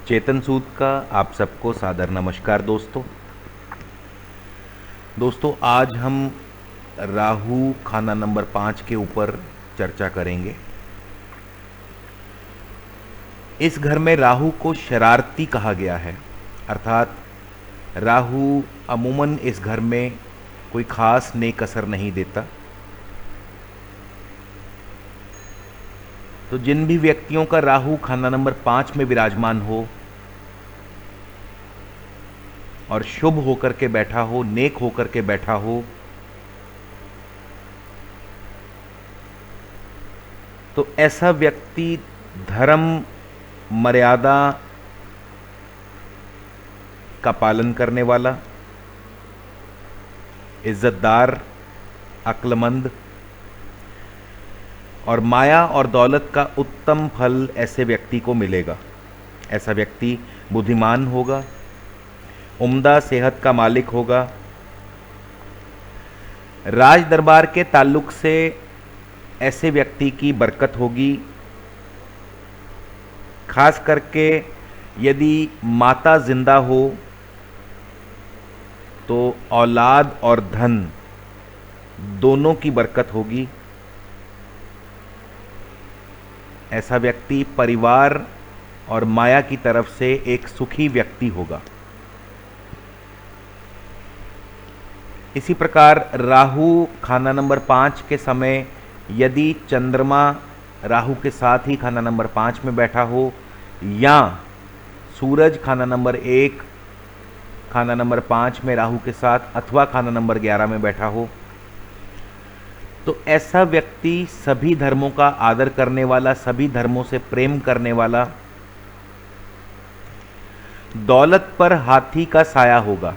चेतन सूद का आप सबको सादर नमस्कार दोस्तों। आज हम राहु खाना नंबर 5 के ऊपर चर्चा करेंगे। इस घर में राहु को शरारती कहा गया है, अर्थात राहु अमूमन इस घर में कोई खास नेक असर नहीं देता। तो जिन भी व्यक्तियों का राहु खाना नंबर 5 में विराजमान हो और शुभ होकर के बैठा हो, नेक होकर के बैठा हो, तो ऐसा व्यक्ति धर्म मर्यादा का पालन करने वाला, इज्जतदार, अक्लमंद और माया और दौलत का उत्तम फल ऐसे व्यक्ति को मिलेगा। ऐसा व्यक्ति बुद्धिमान होगा, उम्दा सेहत का मालिक होगा, राज दरबार के ताल्लुक से ऐसे व्यक्ति की बरकत होगी। खास करके यदि माता जिंदा हो तो औलाद और धन दोनों की बरकत होगी। ऐसा व्यक्ति परिवार और माया की तरफ से एक सुखी व्यक्ति होगा। इसी प्रकार राहु खाना नंबर 5 के समय यदि चंद्रमा राहु के साथ ही खाना नंबर 5 में बैठा हो, या सूरज खाना नंबर 1 खाना नंबर 5 में राहु के साथ अथवा खाना नंबर 11 में बैठा हो, तो ऐसा व्यक्ति सभी धर्मों का आदर करने वाला, सभी धर्मों से प्रेम करने वाला, दौलत पर हाथी का साया होगा।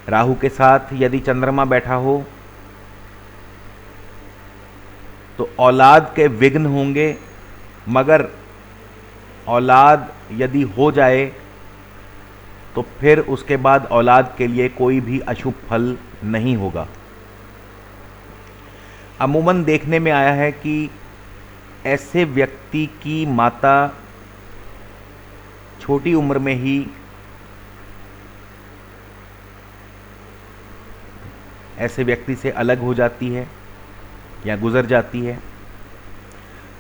राहु के साथ यदि चंद्रमा बैठा हो तो औलाद के विघ्न होंगे, मगर औलाद यदि हो जाए तो फिर उसके बाद औलाद के लिए कोई भी अशुभ फल नहीं होगा। अमूमन देखने में आया है कि ऐसे व्यक्ति की माता छोटी उम्र में ही ऐसे व्यक्ति से अलग हो जाती है या गुजर जाती है,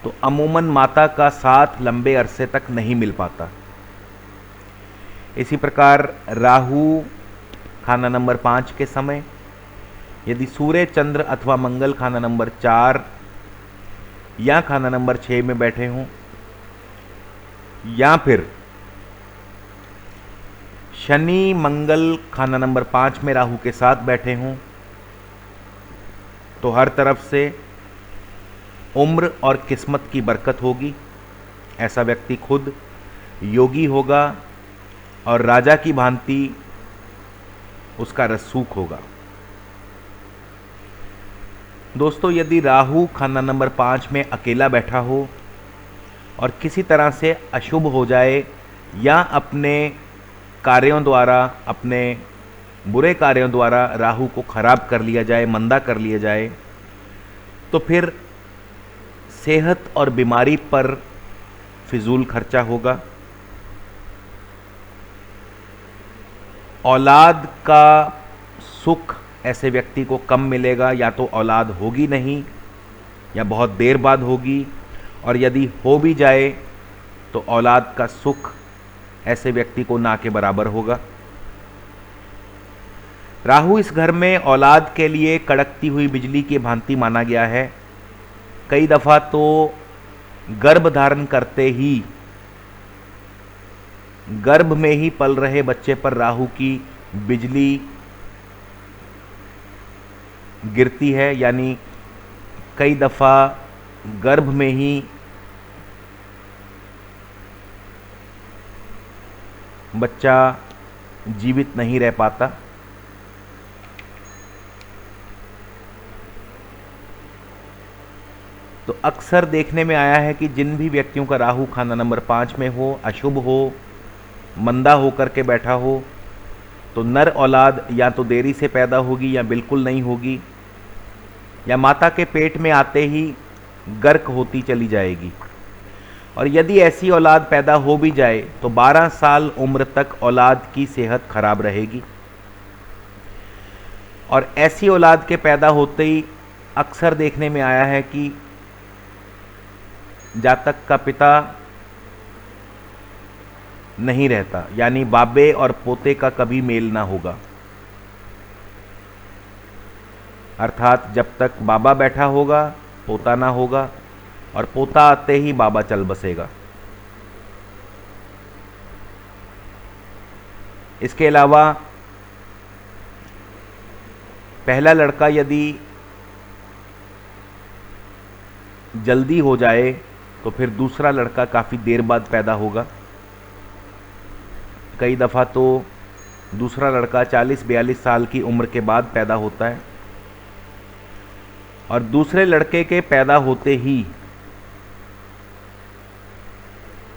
तो अमूमन माता का साथ लंबे अरसे तक नहीं मिल पाता। इसी प्रकार राहु खाना नंबर 5 के समय यदि सूर्य, चंद्र अथवा मंगल खाना नंबर 4 या खाना नंबर 6 में बैठे हों, या फिर शनि मंगल खाना नंबर 5 में राहु के साथ बैठे हों, तो हर तरफ से उम्र और किस्मत की बरकत होगी। ऐसा व्यक्ति खुद योगी होगा और राजा की भांति उसका रसूख होगा। दोस्तों, यदि राहु खाना नंबर 5 में अकेला बैठा हो और किसी तरह से अशुभ हो जाए या अपने कार्यों द्वारा, अपने बुरे कार्यों द्वारा राहु को खराब कर लिया जाए, मंदा कर लिया जाए, तो फिर सेहत और बीमारी पर फिजूल खर्चा होगा। औलाद का सुख ऐसे व्यक्ति को कम मिलेगा, या तो औलाद होगी नहीं या बहुत देर बाद होगी, और यदि हो भी जाए तो औलाद का सुख ऐसे व्यक्ति को ना के बराबर होगा। राहु इस घर में औलाद के लिए कड़कती हुई बिजली की भांति माना गया है। कई दफ़ा तो गर्भ धारण करते ही, गर्भ में ही पल रहे बच्चे पर राहु की बिजली गिरती है, यानी कई दफ़ा गर्भ में ही बच्चा जीवित नहीं रह पाता। तो अक्सर देखने में आया है कि जिन भी व्यक्तियों का राहु खाना नंबर 5 में हो, अशुभ हो, मंदा होकर के बैठा हो, तो नर औलाद या तो देरी से पैदा होगी या बिल्कुल नहीं होगी, या माता के पेट में आते ही गर्क होती चली जाएगी। और यदि ऐसी औलाद पैदा हो भी जाए तो 12 साल उम्र तक औलाद की सेहत खराब रहेगी। और ऐसी औलाद के पैदा होते ही अक्सर देखने में आया है कि जातक का पिता नहीं रहता, यानी बाबे और पोते का कभी मेल ना होगा। अर्थात जब तक बाबा बैठा होगा पोता ना होगा, और पोता आते ही बाबा चल बसेगा। इसके अलावा पहला लड़का यदि जल्दी हो जाए तो फिर दूसरा लड़का काफ़ी देर बाद पैदा होगा। कई दफ़ा तो दूसरा लड़का 40-42 साल की उम्र के बाद पैदा होता है, और दूसरे लड़के के पैदा होते ही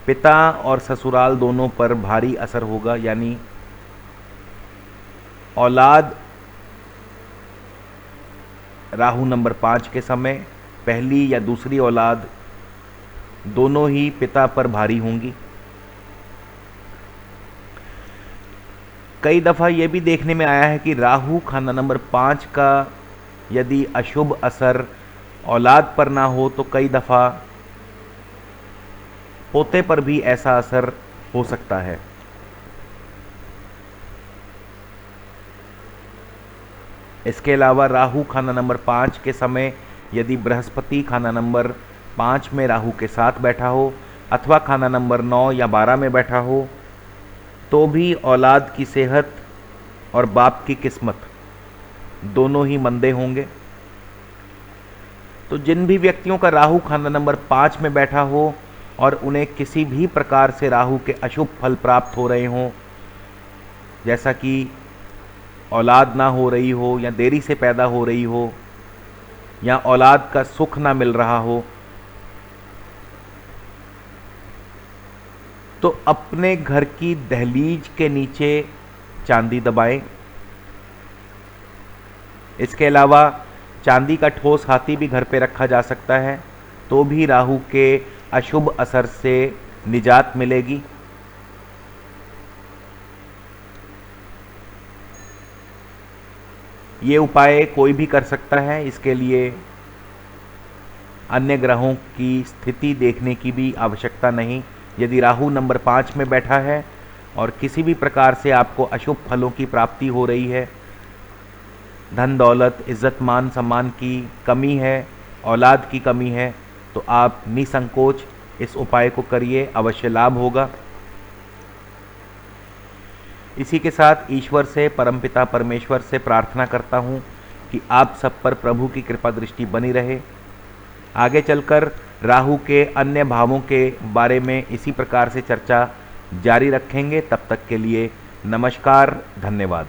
पिता और ससुराल दोनों पर भारी असर होगा। यानी औलाद राहु नंबर 5 के समय पहली या दूसरी औलाद दोनों ही पिता पर भारी होंगी। कई दफ़ा ये भी देखने में आया है कि राहु खाना नंबर 5 का यदि अशुभ असर औलाद पर ना हो तो कई दफ़ा पोते पर भी ऐसा असर हो सकता है। इसके अलावा राहु खाना नंबर 5 के समय यदि बृहस्पति खाना नंबर 5 में राहु के साथ बैठा हो अथवा खाना नंबर 9 या 12 में बैठा हो तो भी औलाद की सेहत और बाप की किस्मत दोनों ही मंदे होंगे। तो जिन भी व्यक्तियों का राहु खाना नंबर 5 में बैठा हो और उन्हें किसी भी प्रकार से राहु के अशुभ फल प्राप्त हो रहे हों, जैसा कि औलाद ना हो रही हो या देरी से पैदा हो रही हो या औलाद का सुख ना मिल रहा हो, तो अपने घर की दहलीज के नीचे चांदी दबाएं। इसके अलावा चांदी का ठोस हाथी भी घर पे रखा जा सकता है, तो भी राहु के अशुभ असर से निजात मिलेगी। ये उपाय कोई भी कर सकता है, इसके लिए अन्य ग्रहों की स्थिति देखने की भी आवश्यकता नहीं। यदि राहु नंबर 5 में बैठा है और किसी भी प्रकार से आपको अशुभ फलों की प्राप्ति हो रही है, धन दौलत इज्जत मान सम्मान की कमी है, औलाद की कमी है, तो आप निसंकोच इस उपाय को करिए, अवश्य लाभ होगा। इसी के साथ ईश्वर से, परमपिता परमेश्वर से प्रार्थना करता हूँ कि आप सब पर प्रभु की कृपा दृष्टि बनी रहे। आगे चलकर राहु के अन्य भावों के बारे में इसी प्रकार से चर्चा जारी रखेंगे। तब तक के लिए नमस्कार, धन्यवाद।